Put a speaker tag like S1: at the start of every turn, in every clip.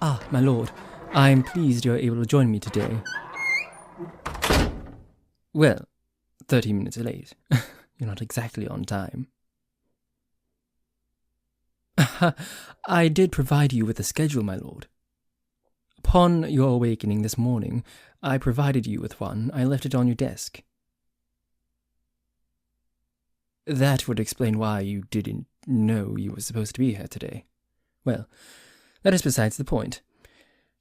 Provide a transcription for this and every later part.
S1: My lord, I am pleased you are able to join me today. Well, 30 minutes late. You're not exactly on time. I did provide you with a schedule, my lord. Upon your awakening this morning, I provided you with one. I left it on your desk. That would explain why you didn't know you were supposed to be here today. Well, that is besides the point.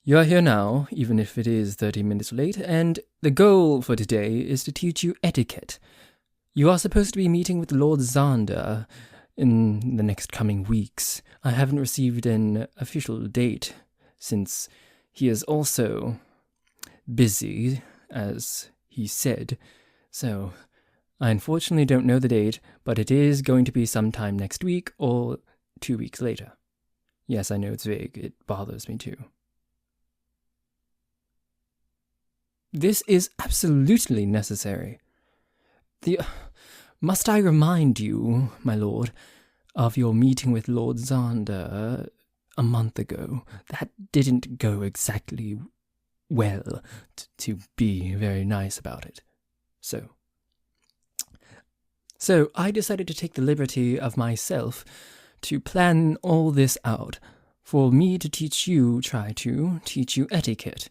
S1: You are here now, even if it is 30 minutes late, and the goal for today is to teach you etiquette. You are supposed to be meeting with Lord Zander in the next coming weeks. I haven't received an official date, since he is also busy, as he said, so I unfortunately don't know the date, but it is going to be sometime next week or 2 weeks later. Yes, I know it's vague. It bothers me too. This is absolutely necessary. Must I remind you, my lord, of your meeting with Lord Zander a month ago? That didn't go exactly well, to be very nice about it. So I decided to take the liberty of myself to plan all this out, for me to try to teach you etiquette.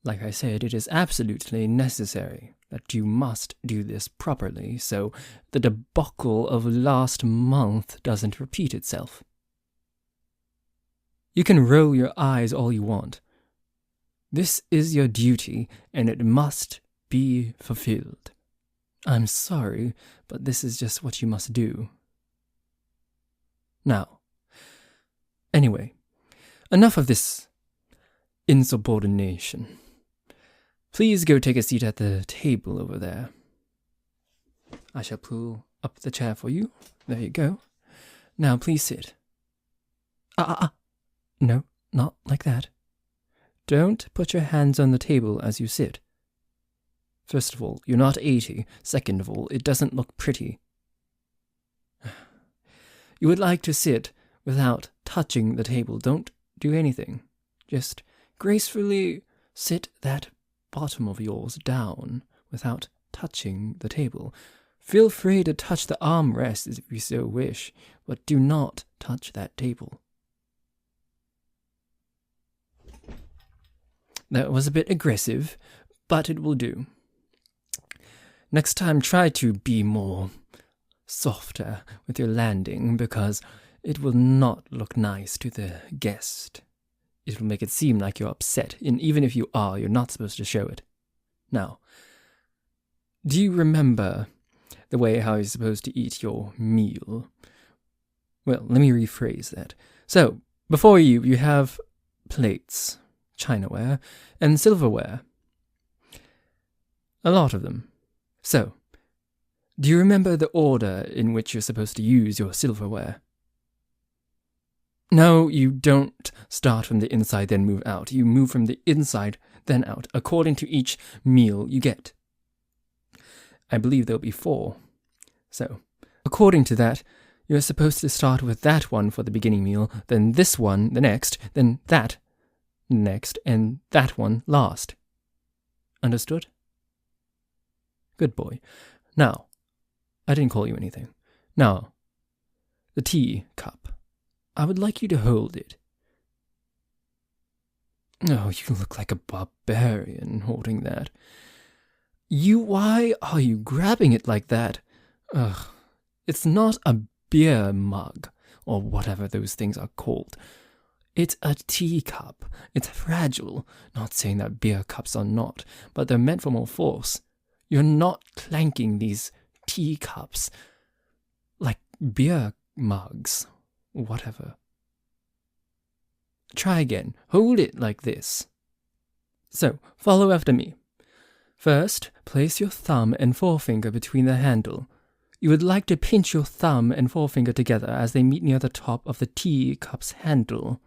S1: Like I said, it is absolutely necessary that you must do this properly, so the debacle of last month doesn't repeat itself. You can roll your eyes all you want. This is your duty, and it must be fulfilled. I'm sorry, but this is just what you must do. Now, anyway, enough of this insubordination. Please go take a seat at the table over there. I shall pull up the chair for you. There you go. Now please sit. No, not like that. Don't put your hands on the table as you sit. First of all, you're not 80. Second of all, it doesn't look pretty. You would like to sit without touching the table. Don't do anything. Just gracefully sit that bottom of yours down without touching the table. Feel free to touch the armrests if you so wish, but do not touch that table. That was a bit aggressive, but it will do. Next time, try to be more softer with your landing, because it will not look nice to the guest. It will make it seem like you're upset, and even if you are, you're not supposed to show it. Now, do you remember the way how you're supposed to eat your meal? Well, let me rephrase that. So, before you have plates, chinaware, and silverware. A lot of them. So, do you remember the order in which you're supposed to use your silverware? No, you don't start from the inside, then move out. You move from the inside, then out, according to each meal you get. I believe there'll be 4. So, according to that, you're supposed to start with that one for the beginning meal, then this one the next, then that next, and that one last. Understood? Good boy. Now, I didn't call you anything. Now, the tea cup. I would like you to hold it. Oh, you look like a barbarian holding that. Why are you grabbing it like that? Ugh, it's not a beer mug, or whatever those things are called. It's a teacup. It's fragile. Not saying that beer cups are not, but they're meant for more force. You're not clanking these teacups like beer mugs, or whatever. Try again. Hold it like this. So, follow after me. First, place your thumb and forefinger between the handle. You would like to pinch your thumb and forefinger together as they meet near the top of the teacup's handle.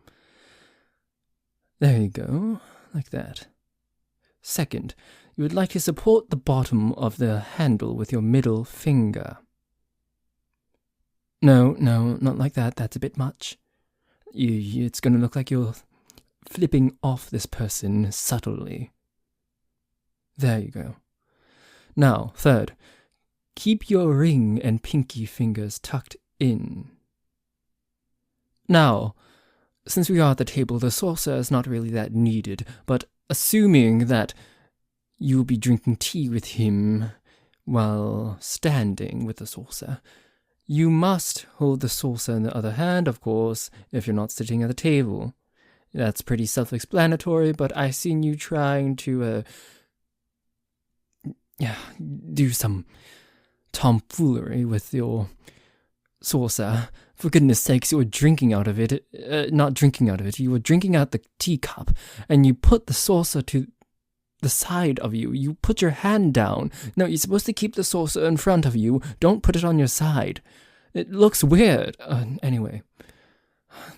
S1: There you go, like that. Second, you would like to support the bottom of the handle with your middle finger. No, not like that. That's a bit much. It's going to look like you're flipping off this person subtly. There you go. Now, third, keep your ring and pinky fingers tucked in. Now, since we are at the table, the saucer is not really that needed, but assuming that you'll be drinking tea with him while standing with the saucer, you must hold the saucer in the other hand, of course, if you're not sitting at the table. That's pretty self-explanatory, but I've seen you trying to, do some tomfoolery with your saucer. For goodness sakes, you were drinking out of it. Not drinking out of it, you were drinking out the teacup, and you put the saucer to the side of you. You put your hand down. No, you're supposed to keep the saucer in front of you. Don't put it on your side. It looks weird. Anyway,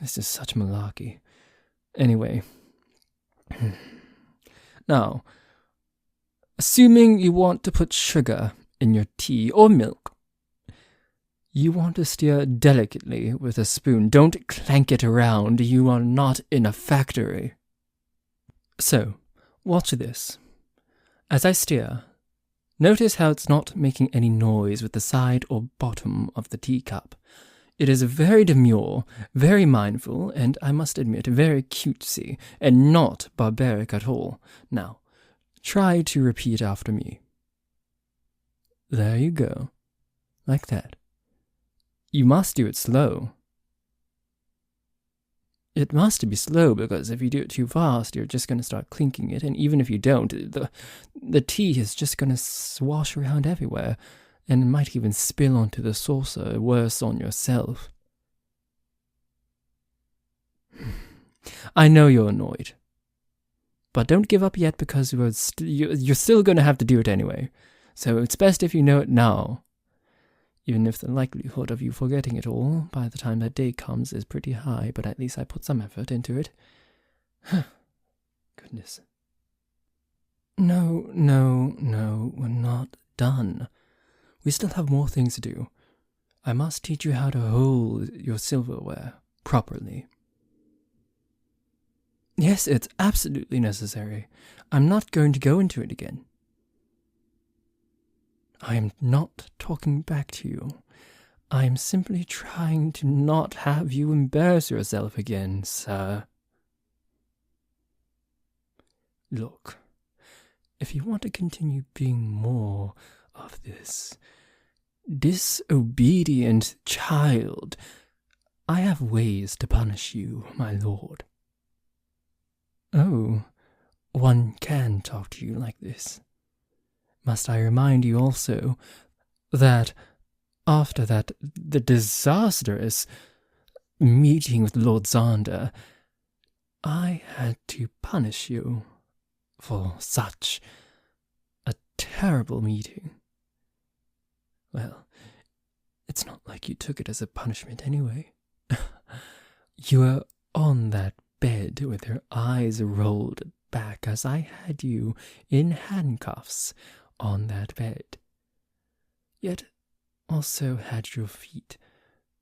S1: this is such malarkey. Anyway. Now, assuming you want to put sugar in your tea or milk, you want to stir delicately with a spoon. Don't clank it around. You are not in a factory. So, watch this. As I stir, notice how it's not making any noise with the side or bottom of the teacup. It is very demure, very mindful, and I must admit, very cutesy, and not barbaric at all. Now, try to repeat after me. There you go. Like that. You must do it slow. It must be slow, because if you do it too fast, you're just going to start clinking it, and even if you don't, the tea is just going to swash around everywhere, and it might even spill onto the saucer, worse on yourself. I know you're annoyed, but don't give up yet, because you're still going to have to do it anyway, so it's best if you know it now. Even if the likelihood of you forgetting it all by the time that day comes is pretty high, but at least I put some effort into it. Goodness. No, we're not done. We still have more things to do. I must teach you how to hold your silverware properly. Yes, it's absolutely necessary. I'm not going to go into it again. I am not talking back to you. I am simply trying to not have you embarrass yourself again, sir. Look, if you want to continue being more of this disobedient child, I have ways to punish you, my lord. Oh, one can talk to you like this. Must I remind you also that after the disastrous meeting with Lord Zander, I had to punish you for such a terrible meeting. Well, it's not like you took it as a punishment anyway. You were on that bed with your eyes rolled back as I had you in handcuffs on that bed, yet also had your feet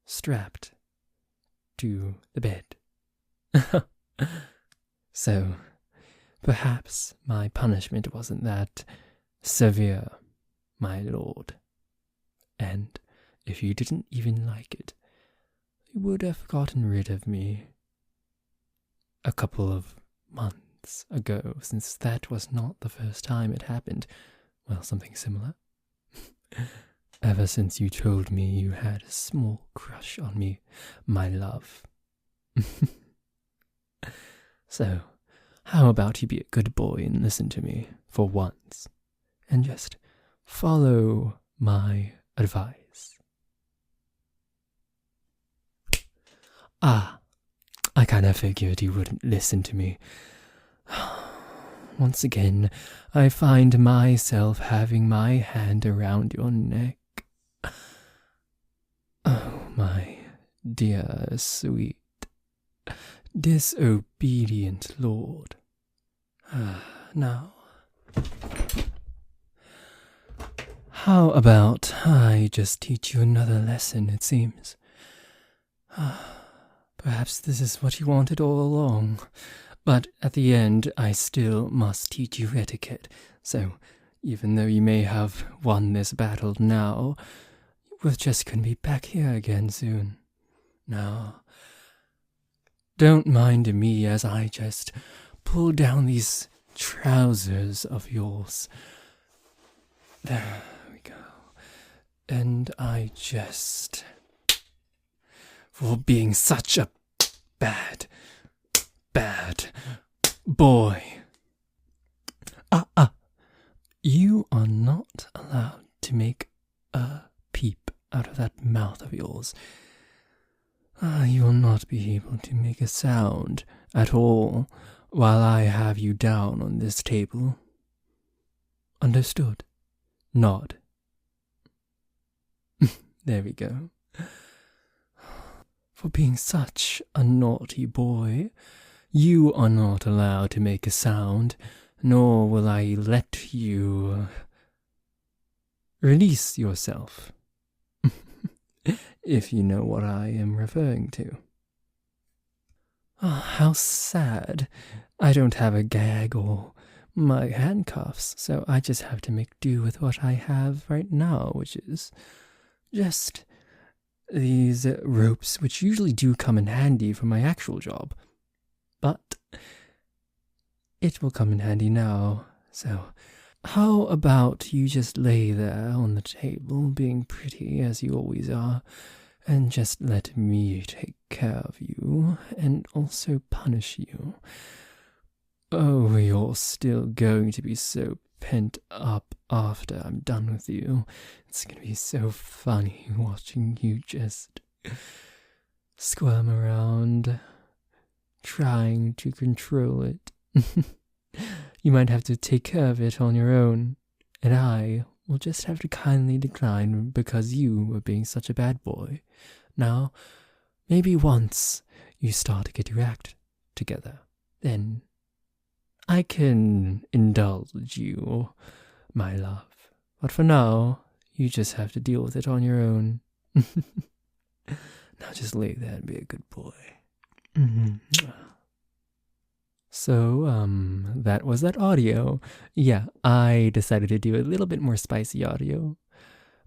S1: strapped to the bed. So, perhaps my punishment wasn't that severe, my lord, and if you didn't even like it, you would have gotten rid of me a couple of months ago, since that was not the first time it happened. Well, something similar. Ever since you told me you had a small crush on me, my love. So, how about you be a good boy and listen to me for once, and just follow my advice? I kind of figured you wouldn't listen to me. Once again, I find myself having my hand around your neck. Oh, my dear, sweet, disobedient lord. Now, how about I just teach you another lesson, it seems. Perhaps this is what you wanted all along. But at the end, I still must teach you etiquette. So, even though you may have won this battle now, we're just gonna be back here again soon. Now, don't mind me as I just pull down these trousers of yours. There we go. And I just... for being such a bad boy. You are not allowed to make a peep out of that mouth of yours. You will not be able to make a sound at all while I have you down on this table. Understood? Nod. There we go. For being such a naughty boy, you are not allowed to make a sound, nor will I let you release yourself, if you know what I am referring to. How sad. I don't have a gag or my handcuffs, so I just have to make do with what I have right now, which is just these ropes, which usually do come in handy for my actual job. But it will come in handy now, so how about you just lay there on the table, being pretty as you always are, and just let me take care of you, and also punish you. Oh, you're still going to be so pent up after I'm done with you. It's gonna be so funny watching you just squirm around, trying to control it. You might have to take care of it on your own, and I will just have to kindly decline because you were being such a bad boy. Now, maybe once you start to get your act together, then I can indulge you, my love. But for now, you just have to deal with it on your own. Now just lay there and be a good boy. So, that was that audio. Yeah, I decided to do a little bit more spicy audio.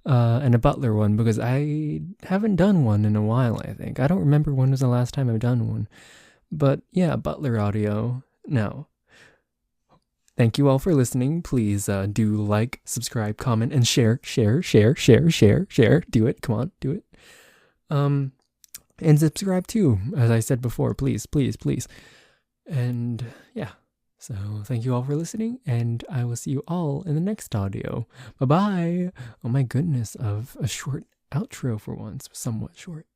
S1: And a Butler one, because I haven't done one in a while, I think. I don't remember when was the last time I've done one. But yeah, Butler audio. Now, thank you all for listening. Please do like, subscribe, comment, and share. Do it. Come on, do it. And subscribe too, as I said before. Please. And yeah, so thank you all for listening, and I will see you all in the next audio. Bye-bye. Oh my goodness, of a short outro for once, somewhat short.